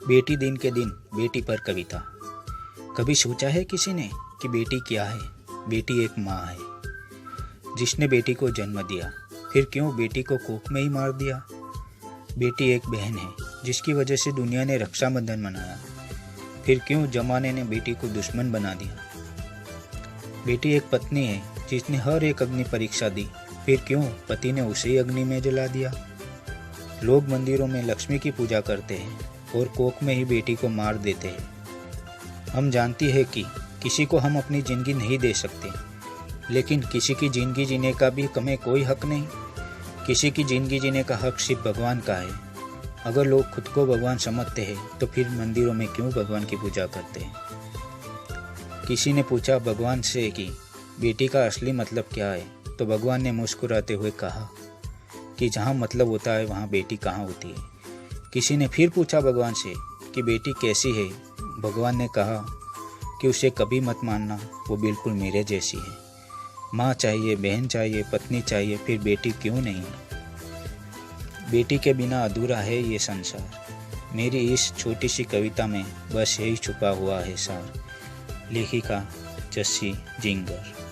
बेटी दिन के दिन बेटी पर कविता। कभी सोचा है किसी ने कि बेटी क्या है? बेटी एक माँ है जिसने बेटी को जन्म दिया, फिर क्यों बेटी को कोख में ही मार दिया। बेटी एक बहन है जिसकी वजह से दुनिया ने रक्षाबंधन मनाया, फिर क्यों जमाने ने बेटी को दुश्मन बना दिया। बेटी एक पत्नी है जिसने हर एक अग्नि परीक्षा दी, फिर क्यों पति ने उसे ही अग्नि में जला दिया। लोग मंदिरों में लक्ष्मी की पूजा करते हैं और कोख में ही बेटी को मार देते हैं। हम जानती है कि किसी को हम अपनी ज़िंदगी नहीं दे सकते, लेकिन किसी की ज़िंदगी जीने का भी हमें कोई हक नहीं। किसी की ज़िंदगी जीने का हक सिर्फ भगवान का है। अगर लोग खुद को भगवान समझते हैं तो फिर मंदिरों में क्यों भगवान की पूजा करते हैं। किसी ने पूछा भगवान से कि बेटी का असली मतलब क्या है, तो भगवान ने मुस्कुराते हुए कहा कि जहाँ मतलब होता है वहाँ बेटी कहाँ होती है। किसी ने फिर पूछा भगवान से कि बेटी कैसी है, भगवान ने कहा कि उसे कभी मत मानना, वो बिल्कुल मेरे जैसी है। माँ चाहिए, बहन चाहिए, पत्नी चाहिए, फिर बेटी क्यों नहीं। बेटी के बिना अधूरा है ये संसार। मेरी इस छोटी सी कविता में बस यही छुपा हुआ है सार। लेखिका जस्सी जिंगर।